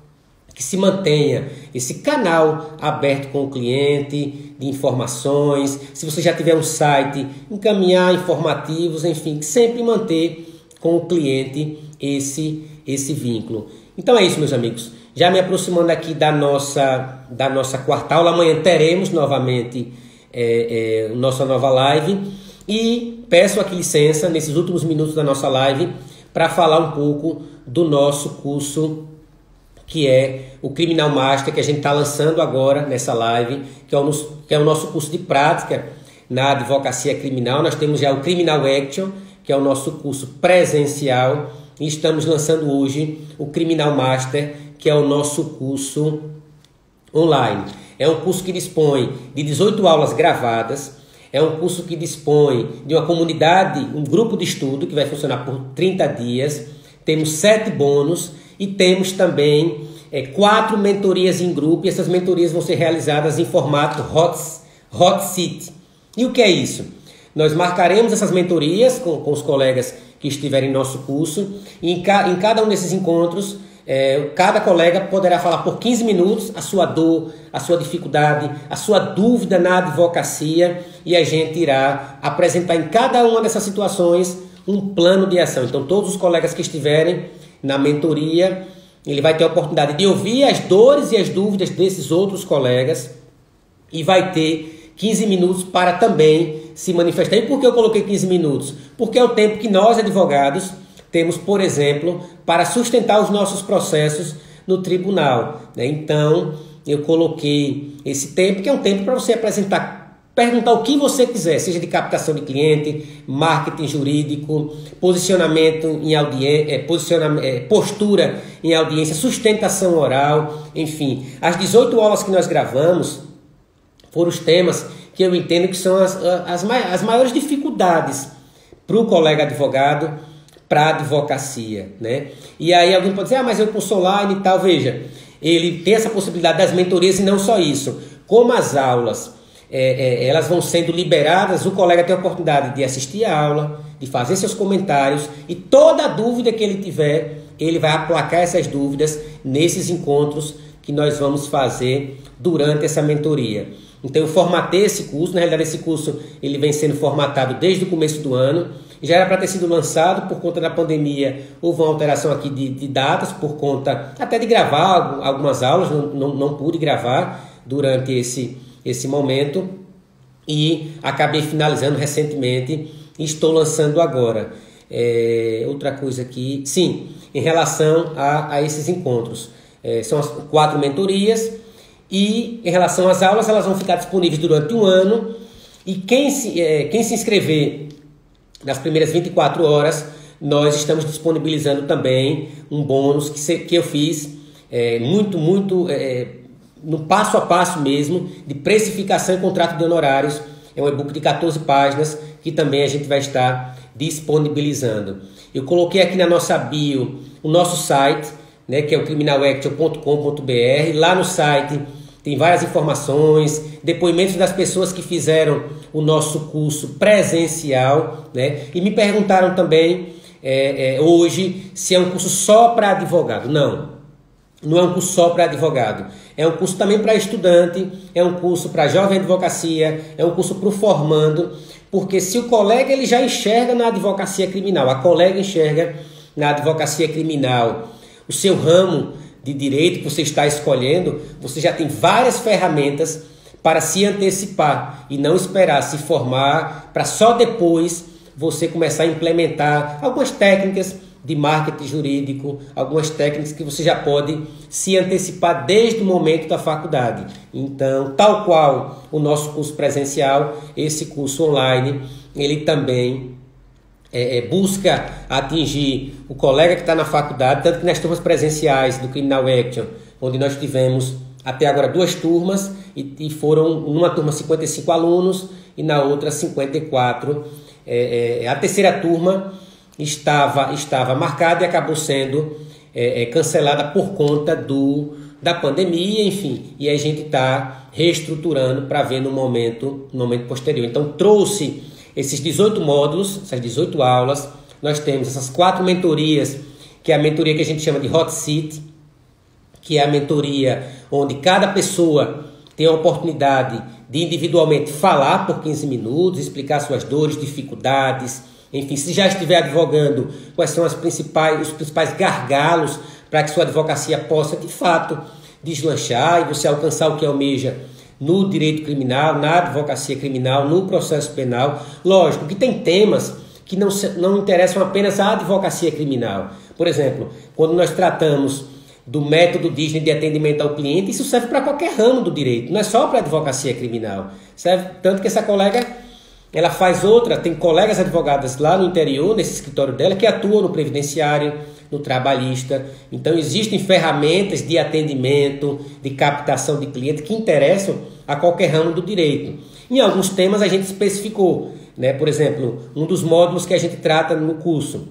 que se mantenha esse canal aberto com o cliente, de informações. Se você já tiver um site, encaminhar informativos, enfim, sempre manter com o cliente esse vínculo. Então é isso, meus amigos. Já me aproximando aqui da nossa quarta aula, amanhã teremos novamente nossa nova live. E peço aqui licença, nesses últimos minutos da nossa live, para falar um pouco do nosso curso, que é o Criminal Master, que a gente está lançando agora nessa live, que é o nosso curso de prática na advocacia criminal. Nós temos já o Criminal Action, que é o nosso curso presencial, e estamos lançando hoje o Criminal Master, que é o nosso curso online. É um curso que dispõe de 18 aulas gravadas, é um curso que dispõe de uma comunidade, um grupo de estudo que vai funcionar por 30 dias, temos 7 bônus e temos também 4 mentorias em grupo, e essas mentorias vão ser realizadas em formato hot seat. E o que é isso? Nós marcaremos essas mentorias com os colegas que estiverem em nosso curso, e em cada um desses encontros, cada colega poderá falar por 15 minutos a sua dor, a sua dificuldade, a sua dúvida na advocacia, e a gente irá apresentar em cada uma dessas situações um plano de ação. Então todos os colegas que estiverem na mentoria, ele vai ter a oportunidade de ouvir as dores e as dúvidas desses outros colegas e vai ter 15 minutos para também se manifestar. E por que eu coloquei 15 minutos? Porque é o tempo que nós, advogados, temos, por exemplo, para sustentar os nossos processos no tribunal, né? Então, eu coloquei esse tempo, que é um tempo para você apresentar, perguntar o que você quiser, seja de captação de cliente, marketing jurídico, posicionamento em audiência, postura em audiência, sustentação oral, enfim. As 18 aulas que nós gravamos foram os temas que eu entendo que são as maiores dificuldades para o colega advogado, para a advocacia, né? E aí alguém pode dizer, mas eu curso online e tal. Veja, ele tem essa possibilidade das mentorias e não só isso. Como as aulas, elas vão sendo liberadas, o colega tem a oportunidade de assistir a aula, de fazer seus comentários, e toda dúvida que ele tiver, ele vai aplacar essas dúvidas nesses encontros que nós vamos fazer durante essa mentoria. Então eu formatei esse curso, na realidade esse curso ele vem sendo formatado desde o começo do ano, já era para ter sido lançado, por conta da pandemia houve uma alteração aqui de datas, por conta até de gravar algumas aulas, não pude gravar durante esse momento, e acabei finalizando recentemente e estou lançando agora. Outra coisa aqui, sim, em relação a esses encontros, são as 4 mentorias, e em relação às aulas, elas vão ficar disponíveis durante um ano, e quem se inscrever nas primeiras 24 horas, nós estamos disponibilizando também um bônus que eu fiz no passo a passo mesmo, de precificação e contrato de honorários. É um e-book de 14 páginas que também a gente vai estar disponibilizando. Eu coloquei aqui na nossa bio o nosso site, né, que é o criminalaction.com.br. Lá no site tem várias informações, depoimentos das pessoas que fizeram o nosso curso presencial, né? E me perguntaram também hoje se é um curso só para advogado. Não é um curso só para advogado. É um curso também para estudante, é um curso para jovem advocacia, é um curso para o formando, porque se o colega ele já enxerga na advocacia criminal, a colega enxerga na advocacia criminal o seu ramo de direito que você está escolhendo, você já tem várias ferramentas para se antecipar e não esperar se formar para só depois você começar a implementar algumas técnicas de marketing jurídico, algumas técnicas que você já pode se antecipar desde o momento da faculdade. Então, tal qual o nosso curso presencial, esse curso online, ele também busca atingir o colega que está na faculdade, tanto que nas turmas presenciais do Criminal Action, onde nós tivemos até agora 2 turmas, e foram numa turma 55 alunos e na outra 54. A terceira turma estava marcada e acabou sendo cancelada por conta da pandemia, enfim, e a gente está reestruturando para ver no momento posterior. Então trouxe esses 18 módulos, essas 18 aulas. Nós temos essas 4 mentorias, que é a mentoria que a gente chama de Hot Seat, que é a mentoria, onde cada pessoa tem a oportunidade de individualmente falar por 15 minutos, explicar suas dores, dificuldades, enfim, se já estiver advogando, quais são os principais gargalos para que sua advocacia possa, de fato, deslanchar e você alcançar o que almeja no direito criminal, na advocacia criminal, no processo penal. Lógico que tem temas que não interessam apenas à advocacia criminal. Por exemplo, quando nós tratamos do método Disney de atendimento ao cliente, isso serve para qualquer ramo do direito, não é só para a advocacia criminal. Serve tanto que essa colega, ela faz outra, tem colegas advogadas lá no interior, nesse escritório dela, que atuam no previdenciário, no trabalhista. Então existem ferramentas de atendimento, de captação de cliente que interessam a qualquer ramo do direito. Em alguns temas a gente especificou, né? Por exemplo, um dos módulos que a gente trata no curso: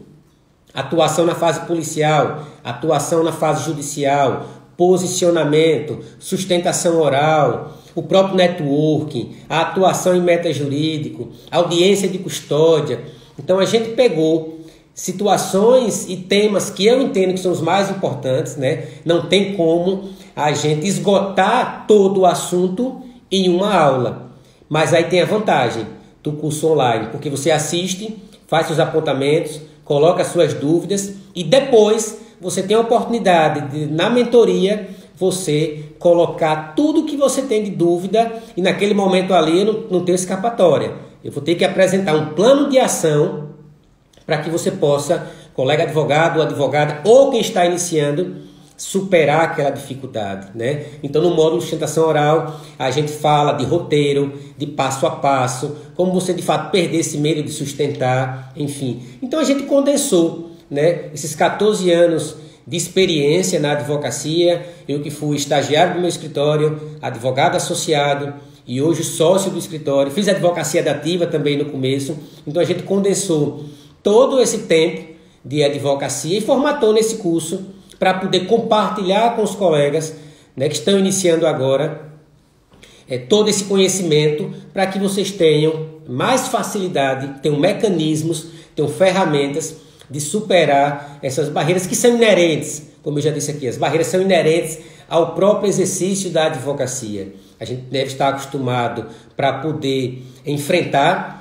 atuação na fase policial, atuação na fase judicial, posicionamento, sustentação oral, o próprio networking, a atuação em metajurídico, audiência de custódia. Então a gente pegou situações e temas que eu entendo que são os mais importantes, né? Não tem como a gente esgotar todo o assunto em uma aula. Mas aí tem a vantagem do curso online, porque você assiste, faz seus apontamentos, coloca suas dúvidas e depois você tem a oportunidade de, na mentoria, você colocar tudo que você tem de dúvida e naquele momento ali eu não tenho escapatória. Eu vou ter que apresentar um plano de ação para que você possa, colega advogado ou advogada, ou quem está iniciando, superar aquela dificuldade, né? Então, no módulo de sustentação oral, a gente fala de roteiro, de passo a passo, como você, de fato, perder esse medo de sustentar, enfim. Então, a gente condensou, né, esses 14 anos de experiência na advocacia, eu que fui estagiário do meu escritório, advogado associado e hoje sócio do escritório, fiz advocacia dativa também no começo, então a gente condensou todo esse tempo de advocacia e formatou nesse curso para poder compartilhar com os colegas, né, que estão iniciando agora todo esse conhecimento para que vocês tenham mais facilidade, tenham mecanismos, tenham ferramentas de superar essas barreiras que são inerentes, como eu já disse aqui, as barreiras são inerentes ao próprio exercício da advocacia. A gente deve estar acostumado para poder enfrentar.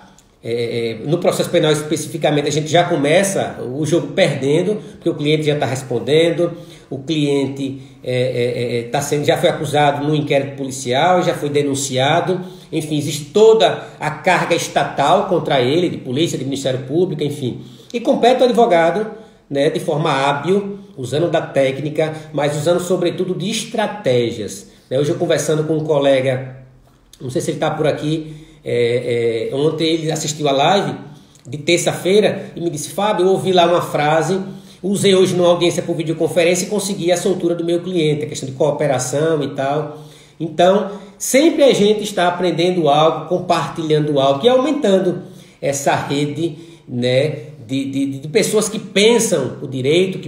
No processo penal especificamente a gente já começa o jogo perdendo, porque o cliente já está respondendo, o cliente já foi acusado no inquérito policial, já foi denunciado, enfim, existe toda a carga estatal contra ele, de polícia, de Ministério Público, enfim, e compete ao advogado, né, de forma hábil, usando da técnica, mas usando sobretudo de estratégias, né? Hoje eu conversando com um colega, não sei se ele está por aqui, ontem ele assistiu a live de terça-feira e me disse: Fábio, eu ouvi lá uma frase, usei hoje numa audiência por videoconferência e consegui a soltura do meu cliente, a questão de cooperação e tal. Então, sempre a gente está aprendendo algo, compartilhando algo e aumentando essa rede, né, de pessoas que pensam o direito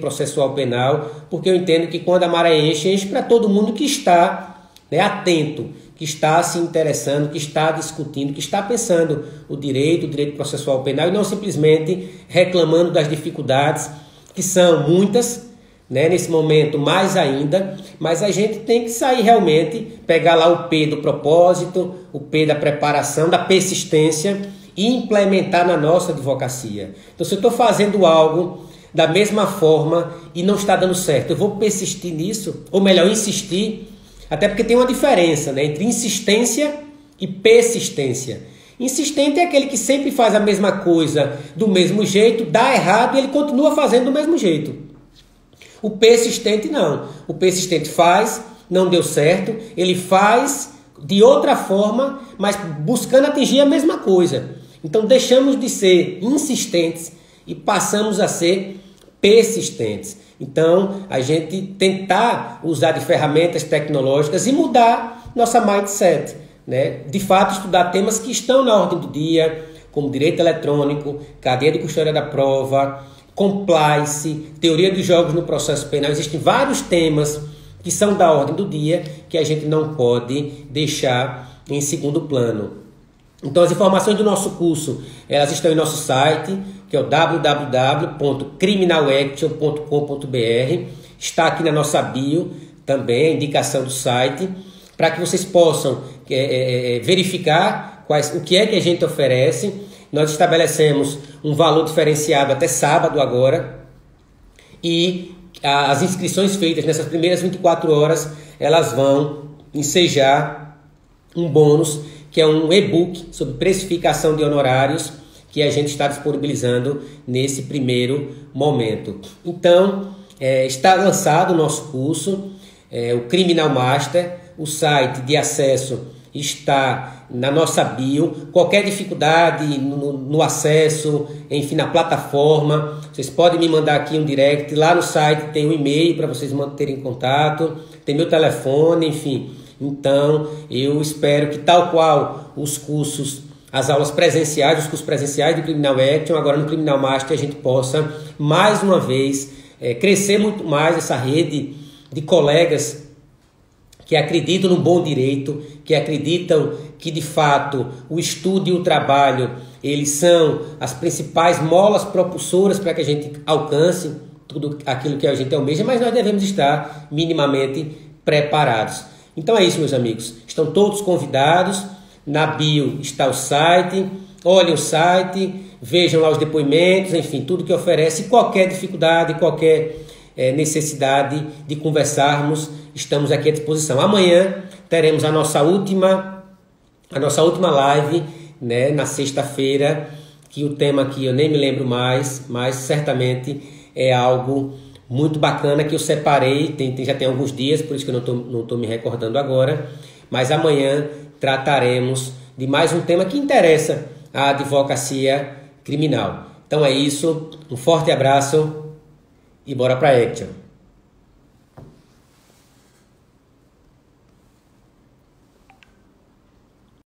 processual penal, porque eu entendo que quando a maré enche para todo mundo que está, né, atento, que está se interessando, que está discutindo, que está pensando o direito processual penal e não simplesmente reclamando das dificuldades, que são muitas, né, nesse momento mais ainda, mas a gente tem que sair realmente, pegar lá o P do propósito, o P da preparação, da persistência e implementar na nossa advocacia. Então, se eu estou fazendo algo da mesma forma e não está dando certo, eu vou persistir nisso, ou melhor, insistir. Até porque tem uma diferença, né, entre insistência e persistência. Insistente é aquele que sempre faz a mesma coisa do mesmo jeito, dá errado e ele continua fazendo do mesmo jeito. O persistente não. O persistente faz, não deu certo, ele faz de outra forma, mas buscando atingir a mesma coisa. Então deixamos de ser insistentes e passamos a ser persistentes. Então, a gente tentar usar de ferramentas tecnológicas e mudar nossa mindset, né? De fato, estudar temas que estão na ordem do dia, como direito eletrônico, cadeia de custódia da prova, compliance, teoria dos jogos no processo penal. Existem vários temas que são da ordem do dia que a gente não pode deixar em segundo plano. Então, as informações do nosso curso, elas estão em nosso site, que é o www.criminalaction.com.br. está aqui na nossa bio também, a indicação do site, para que vocês possam verificar o que é que a gente oferece. Nós estabelecemos um valor diferenciado até sábado agora, e as inscrições feitas nessas primeiras 24 horas, elas vão ensejar um bônus, que é um e-book sobre precificação de honorários, que a gente está disponibilizando nesse primeiro momento. Então, está lançado o nosso curso, o Criminal Master. O site de acesso está na nossa bio. Qualquer dificuldade no acesso, enfim, na plataforma, vocês podem me mandar aqui um direct. Lá no site tem um e-mail para vocês manterem contato, tem meu telefone, enfim. Então, eu espero que, tal qual os cursos, as aulas presenciais, os cursos presenciais do Criminal Action, agora no Criminal Master, a gente possa, mais uma vez, crescer muito mais essa rede de colegas que acreditam no bom direito, que acreditam que, de fato, o estudo e o trabalho, eles são as principais molas propulsoras para que a gente alcance tudo aquilo que a gente almeja, mas nós devemos estar minimamente preparados. Então é isso, meus amigos. Estão todos convidados. Na bio está o site. Olhem o site, vejam lá os depoimentos, enfim, tudo que oferece. Qualquer dificuldade, qualquer necessidade de conversarmos, estamos aqui à disposição. Amanhã teremos a nossa última live, né, na sexta-feira, que o tema aqui eu nem me lembro mais, mas certamente é algo muito bacana que eu separei, já tem alguns dias, por isso que eu não tô me recordando agora, mas amanhã trataremos de mais um tema que interessa a advocacia criminal. Então é isso, um forte abraço e bora para Action!